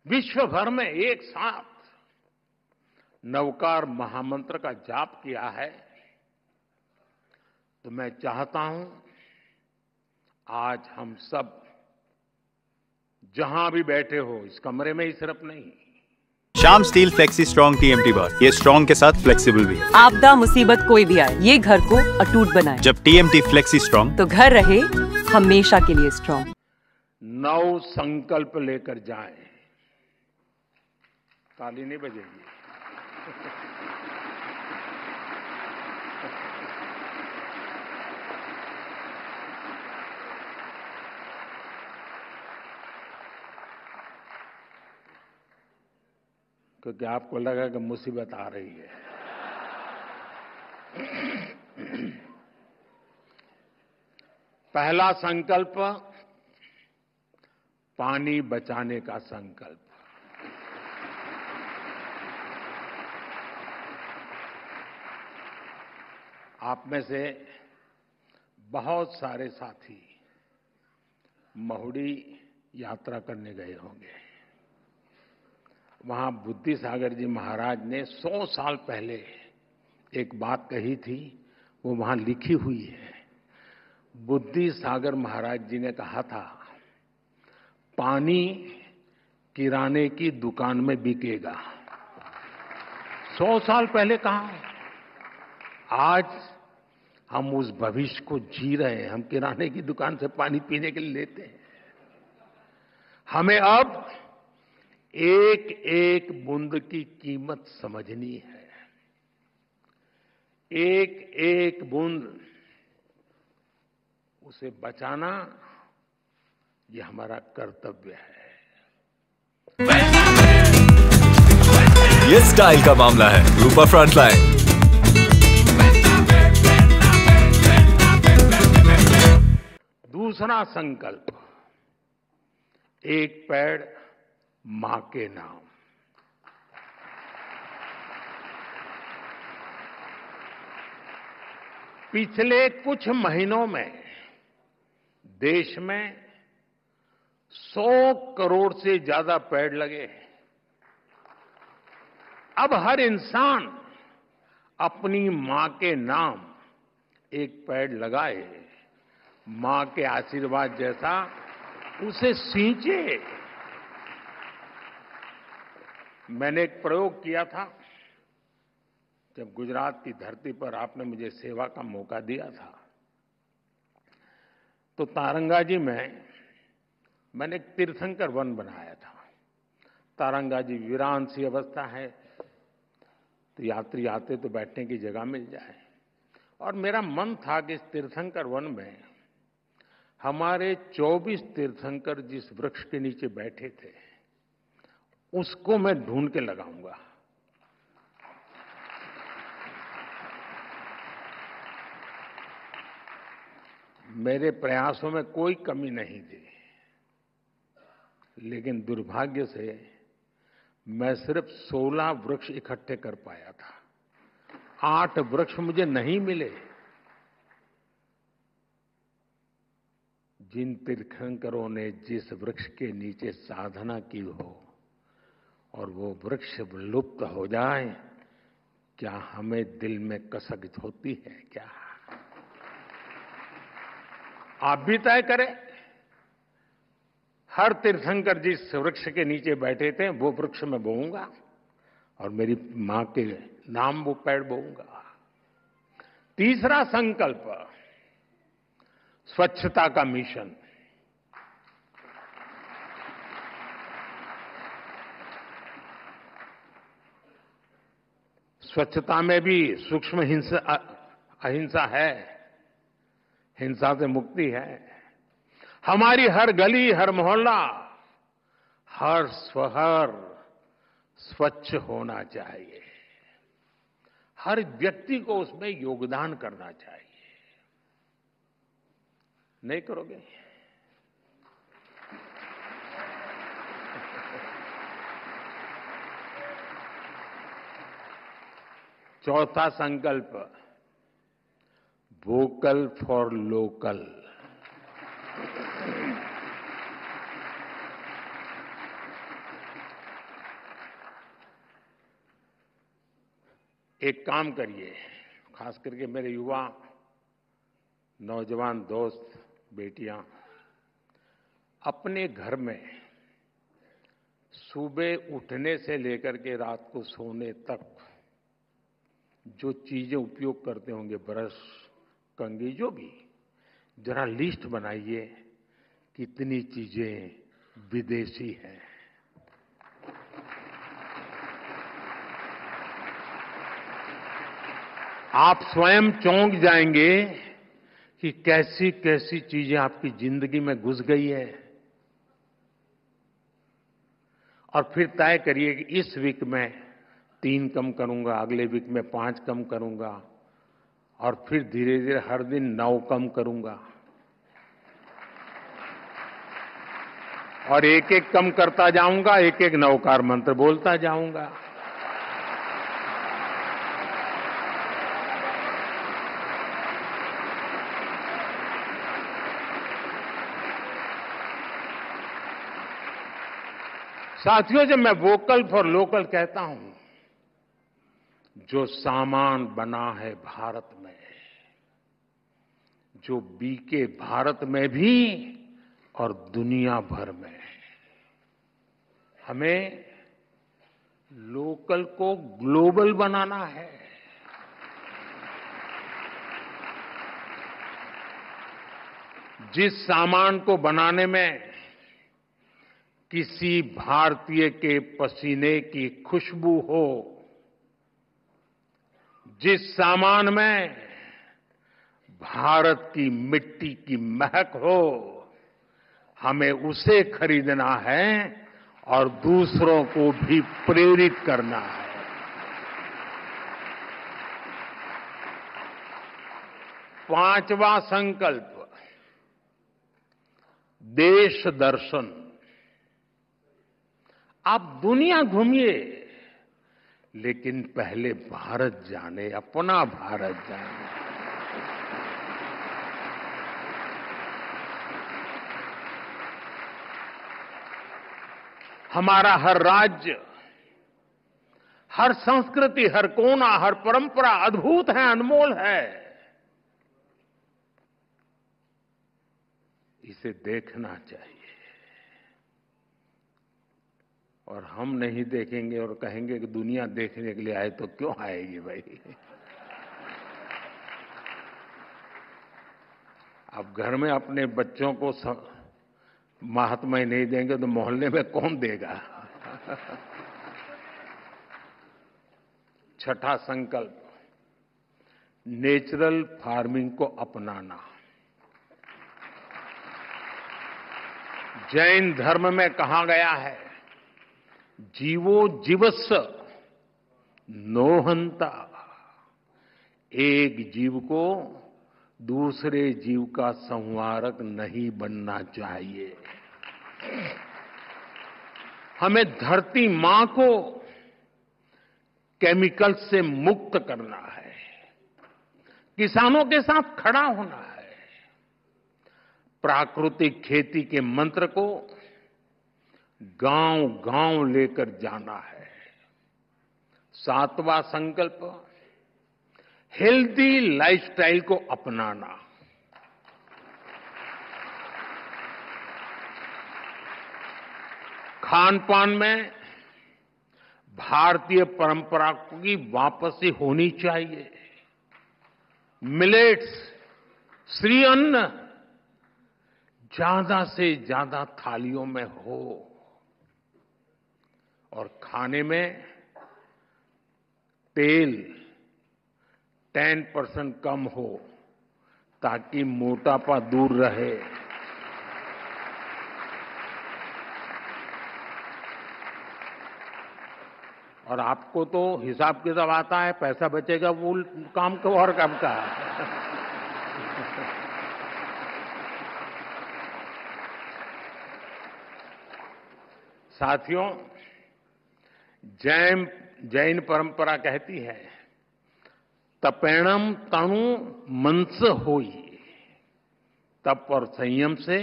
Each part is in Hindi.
विश्व भर में एक साथ नवकार महामंत्र का जाप किया है, तो मैं चाहता हूं आज हम सब जहां भी बैठे हो, इस कमरे में ही सिर्फ नहीं, Shyam steel flexi strong TMT बार, ये स्ट्रॉन्ग के साथ फ्लेक्सिबल भी है। आपदा मुसीबत कोई भी आए, ये घर को अटूट बनाए। जब टीएमटी फ्लेक्सी स्ट्रॉन्ग, तो घर रहे हमेशा के लिए स्ट्रॉन्ग। नव संकल्प लेकर जाएं। ताली नहीं बजेगी। क्योंकि आपको लगा कि मुसीबत आ रही है। पहला संकल्प, पानी बचाने का संकल्प। आप में से बहुत सारे साथी महुड़ी यात्रा करने गए होंगे। वहां बुद्धि सागर जी महाराज ने 100 साल पहले एक बात कही थी, वो वहां लिखी हुई है। बुद्धि सागर महाराज जी ने कहा था, पानी किराने की दुकान में बिकेगा। 100 साल पहले कहा। आज हम उस भविष्य को जी रहे हैं। हम किराने की दुकान से पानी पीने के लिए लेते हैं। हमें अब एक एक बूंद की कीमत समझनी है। एक एक बूंद, उसे बचाना, ये हमारा कर्तव्य है। ये स्टाइल का मामला है। रूपा फ्रंटलाइन। दूसरा संकल्प, एक पेड़ मां के नाम। पिछले कुछ महीनों में देश में 100 करोड़ से ज्यादा पेड़ लगे हैं। अब हर इंसान अपनी मां के नाम एक पेड़ लगाए, मां के आशीर्वाद जैसा उसे सींचे। मैंने एक प्रयोग किया था जब गुजरात की धरती पर आपने मुझे सेवा का मौका दिया था। तो तारंगा जी में मैंने एक तीर्थंकर वन बनाया था। तारंगा जी वीरान सी अवस्था है, तो यात्री आते तो बैठने की जगह मिल जाए। और मेरा मन था कि इस तीर्थंकर वन में हमारे 24 तीर्थंकर जिस वृक्ष के नीचे बैठे थे, उसको मैं ढूंढ के लगाऊंगा। मेरे प्रयासों में कोई कमी नहीं थी, लेकिन दुर्भाग्य से मैं सिर्फ 16 वृक्ष इकट्ठे कर पाया था। 8 वृक्ष मुझे नहीं मिले। जिन तीर्थंकरों ने जिस वृक्ष के नीचे साधना की हो और वो वृक्ष लुप्त हो जाए, क्या हमें दिल में कसक होती है क्या? आप भी तय करें। हर तीर्थंकर जिस वृक्ष के नीचे बैठे थे, वो वृक्ष मैं बोऊंगा और मेरी मां के नाम वो पेड़ बोऊंगा। तीसरा संकल्प, स्वच्छता का मिशन। स्वच्छता में भी सूक्ष्म अहिंसा है, हिंसा से मुक्ति है। हमारी हर गली, हर मोहल्ला, हर शहर स्वच्छ होना चाहिए। हर व्यक्ति को उसमें योगदान करना चाहिए। नहीं करोगे? चौथा संकल्प, वोकल फॉर लोकल। एक काम करिए, खास करके मेरे युवा नौजवान दोस्त बेटियां, अपने घर में सुबह उठने से लेकर के रात को सोने तक जो चीजें उपयोग करते होंगे, ब्रश, कंघी, जो भी, जरा लिस्ट बनाइए कितनी चीजें विदेशी हैं। आप स्वयं चौंक जाएंगे कि कैसी कैसी चीजें आपकी जिंदगी में घुस गई है। और फिर तय करिए कि इस वीक में 3 कम करूंगा, अगले वीक में 5 कम करूंगा, और फिर धीरे धीरे हर दिन 9 कम करूंगा, और एक एक कम करता जाऊंगा, एक एक नवकार मंत्र बोलता जाऊंगा। साथियों, जब मैं वोकल फॉर लोकल कहता हूं, जो सामान बना है भारत में, जो बिके भारत में भी और दुनिया भर में, हमें लोकल को ग्लोबल बनाना है। जिस सामान को बनाने में किसी भारतीय के पसीने की खुशबू हो, जिस सामान में भारत की मिट्टी की महक हो, हमें उसे खरीदना है और दूसरों को भी प्रेरित करना है। पांचवा संकल्प, देश दर्शन। आप दुनिया घूमिए, लेकिन पहले भारत जाने, अपना भारत जाने। हमारा हर राज्य, हर संस्कृति, हर कोना, हर परंपरा अद्भुत है, अनमोल है। इसे देखना चाहिए। और हम नहीं देखेंगे और कहेंगे कि दुनिया देखने के लिए आए, तो क्यों आएगी भाई? अब घर में अपने बच्चों को महात्मा नहीं देंगे तो मोहल्ले में कौन देगा? छठा संकल्प, नेचुरल फार्मिंग को अपनाना। जैन धर्म में कहा गया है, जीवो जीवस्स नोहंता। एक जीव को दूसरे जीव का संहारक नहीं बनना चाहिए। हमें धरती मां को केमिकल से मुक्त करना है, किसानों के साथ खड़ा होना है, प्राकृतिक खेती के मंत्र को गांव गांव लेकर जाना है। सातवां संकल्प, हेल्दी लाइफस्टाइल को अपनाना। खान पान में भारतीय परंपरा की वापसी होनी चाहिए। मिलेट्स, श्री अन्न ज्यादा से ज्यादा थालियों में हो, और खाने में तेल 10% कम हो, ताकि मोटापा दूर रहे। और आपको तो हिसाब किताब आता है, पैसा बचेगा वो काम को और काम का। साथियों, जैन परंपरा कहती है, तपेणम तनु मनस होई। तप और संयम से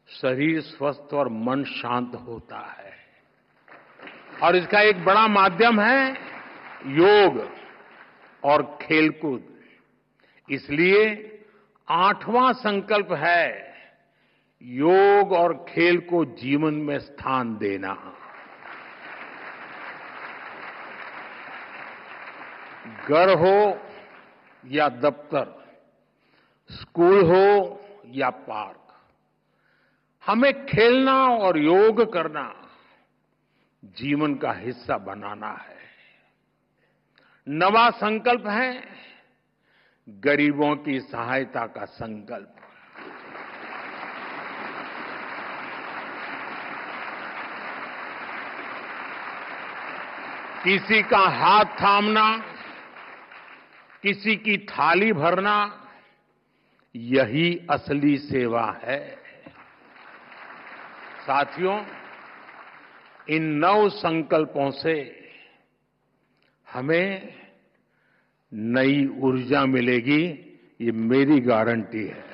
शरीर स्वस्थ और मन शांत होता है। और इसका एक बड़ा माध्यम है योग। और खेलकूद। इसलिए 8वां संकल्प है योग और खेल को जीवन में स्थान देना। घर हो या दफ्तर, स्कूल हो या पार्क, हमें खेलना और योग करना जीवन का हिस्सा बनाना है। नवा संकल्प है गरीबों की सहायता का संकल्प। किसी का हाथ थामना, किसी की थाली भरना, यही असली सेवा है। साथियों, इन 9 संकल्पों से हमें नई ऊर्जा मिलेगी, ये मेरी गारंटी है।